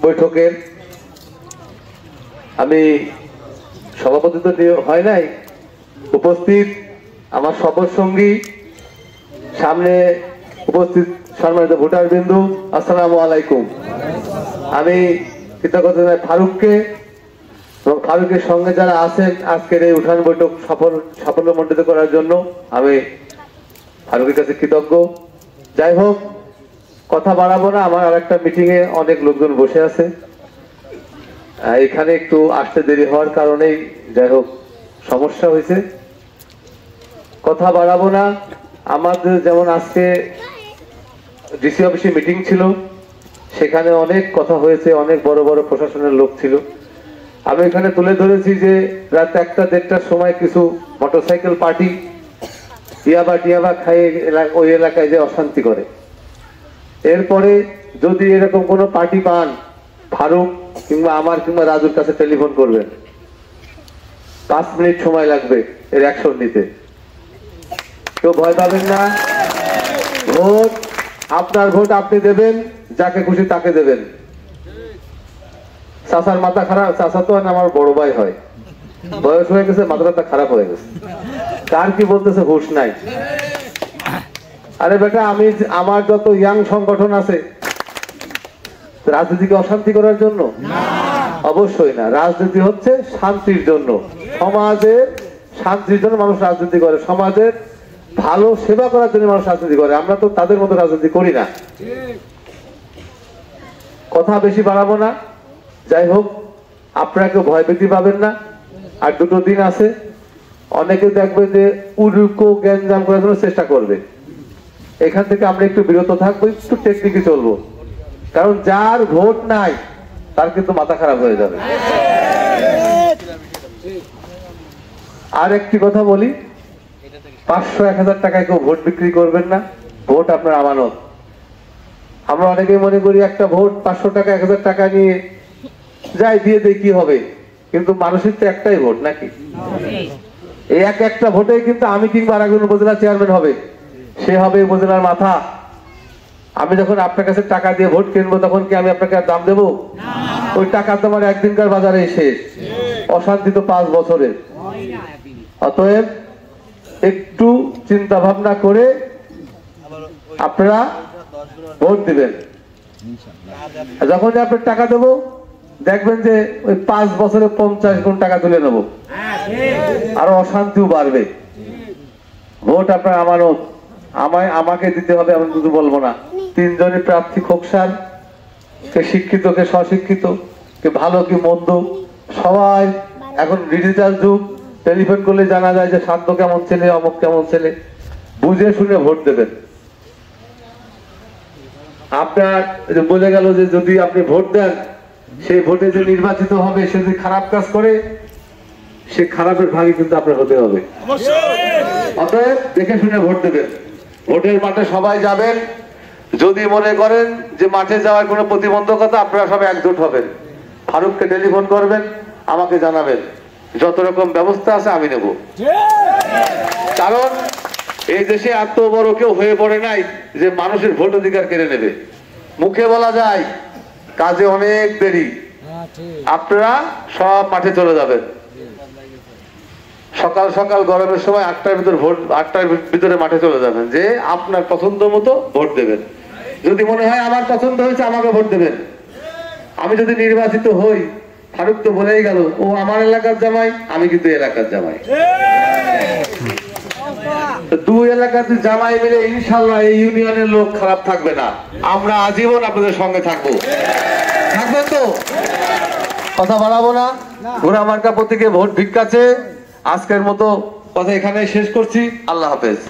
বৈঠকের আমি সভাপতিত্ব হয় নাই, উপস্থিত আমার সফর সঙ্গী, সামনে উপস্থিত সম্মানিত ভোটার বিন্দু, আসসালামু আলাইকুম। আমি কৃতজ্ঞতা জানাই ফারুককে এবং ফারুকের সঙ্গে যারা আছেন আজকের এই উঠান বৈঠক সাফল্যমণ্ডিত করার জন্য আমি ফারুকের কাছে কৃতজ্ঞ। যাই হোক, কথা বাড়াবো না, আমার আরেকটা মিটিং এ অনেক লোকজন বসে আছে, এখানে একটু আসতে দেরি হওয়ার কারণেই যাই হোক সমস্যা হয়েছে। কথা বাড়াবো না। আমাদের যেমন আজকে ডিসি অফিসে মিটিং ছিল, সেখানে অনেক কথা হয়েছে, অনেক বড় বড় প্রশাসনের লোক ছিল। আমি এখানে তুলে ধরেছি যে রাত 1টা-1:30টার সময় কিছু মোটরসাইকেল পার্টি টিয়াবা খাইয়ে ওই এলাকায় যে অশান্তি করে। এরপরে যদি এরকম কোনো পার্টি পান, ফারুক কিংবা আমার কিংবা রাজুর কাছে টেলিফোন করবেন, 5 মিনিট সময় লাগবে এর অ্যাকশন নিতে। কেউ ভয় পাবেন না। ভোট আপনার, ভোট আপনি দেবেন, যাকে খুশি তাকে দেবেন। চাচার মাথা খারাপ, চাচা তো আমার বড় ভাই হয়, বয়স হয়ে গেছে, মাথাটা খারাপ হয়ে গেছে, কার কি বলতেছে হুঁশ নাই। আরে বেটা, আমি আমার যত ইয়াং সংগঠন আছে, রাজনীতিকে অশান্তি করার জন্য? অবশ্যই না। রাজনীতি হচ্ছে শান্তির জন্য, সমাজের শান্তির জন্য মানুষ রাজনীতি করে, সমাজের ভালো সেবা করার জন্য মানুষ রাজনীতি করে। আমরা তো তাদের মতো রাজনীতি করি না। কথা বেশি বাড়াবো না। যাই হোক, আপনারা কেউ ভয়ভীতি পাবেন না। আর 2 দিন আছে, অনেকে দেখবে যে উল্টো জ্ঞানজাম করার জন্য চেষ্টা করবে। এখান থেকে আমরা একটু বিরত থাকবো, একটু টেকনিকে চলবো, কারণ যার ভোট নাই তার কিন্তু মাথা খারাপ হয়ে যাবে। আর একটি কথা বলি, 500-1000 টাকায় কেউ ভোট বিক্রি করবেন না। ভোট আপনার আমানত। আমরা অনেকেই মনে করি একটা ভোট 500 টাকা 1000 টাকা নিয়ে যাই দিয়ে দেয়, কি হবে? কিন্তু মানুষের তো একটাই ভোট নাকি? এই একটা ভোটে কিন্তু আমি কিংবা আরেকজন উপজেলা চেয়ারম্যান হবে, সে হবে উপজেলার মাথা। আমি যখন আপনার কাছে টাকা দিয়ে ভোট কিনবো, তখন কি আমি আপনাকে দাম দেবো? ওই টাকা তো আমার একদিনকার বাজারে শেষ, অশান্তি তো 5 বছরের। অতএব একটু চিন্তা ভাবনা করে আপনারা ভোট দিবেন। যখন আপনার টাকা দেবো, দেখবেন যে ওই 5 বছরে 50 গুণ টাকা তুলে নেবো, আরো অশান্তিও বাড়বে। ভোট আপনার আমানত, আমাকে দিতে হবে আমি শুধু বলবো না। 3 জনের প্রার্থী খোকসার, কে শিক্ষিত কে স্বশিক্ষিত, কে ভালো কি মন্দ, সবাই এখন ডিজিটাল যুগ, টেলিফোন করলে জানা যায় যে শান্ত কেমন ছেলে, অমুক কেমন ছেলে। বুঝে শুনে ভোট দেবেন। আপনার বলে গেল যে যদি আপনি ভোট দেন, সেই ভোটে যে নির্বাচিত হবে সে যদি খারাপ কাজ করে, সে খারাপের ভাগই কিন্তু আপনার হতে হবে। অতএব দেখে শুনে ভোট দেবেন। ভোটের মাঠে সবাই যাবেন। যদি মনে করেন যে মাঠে যাওয়ার কোনো প্রতিবন্ধকতা, আপনারা সবাই একজোট হবেন, ফারুককে টেলিফোন করবেন, আমাকে জানাবেন, যত রকম ব্যবস্থা আছে আমি নেব। কারণ এই দেশে এত বড় কেউ হয়ে পড়ে নাই যে মানুষের ভোট অধিকার কেড়ে নেবে। মুখে বলা যায়, কাজে অনেক দেরি। আপনারা সব মাঠে চলে যাবেন, সকাল সকাল গরমের সময় 8টার ভিতরে ভোট, 8টার ভিতরে মাঠে চলে যাবেন, যে আপনার পছন্দ মতো ভোট দেবেন। যদি মনে হয় আমার পছন্দ হয়েছে, আমাকে ভোট দেবেন। আমি যদি নির্বাচিত হই, ফারুক তো বলেই গেল ও আমার এলাকার জামাই, আমি কিন্তু এলাকার জামাই। 2 এলাকার জামাই মিলে ইনশাল্লাহ এই ইউনিয়নের লোক খারাপ থাকবে না। আমরা আজীবন আপনাদের সঙ্গে থাকবো। থাকবেন তো? কথা বাড়াবো না। ঘোড়া মার্কা প্রতীকে ভোট ভিক্ষাছে। আজকের মতো কথা এখানে শেষ করছি। আল্লাহ হাফেজ।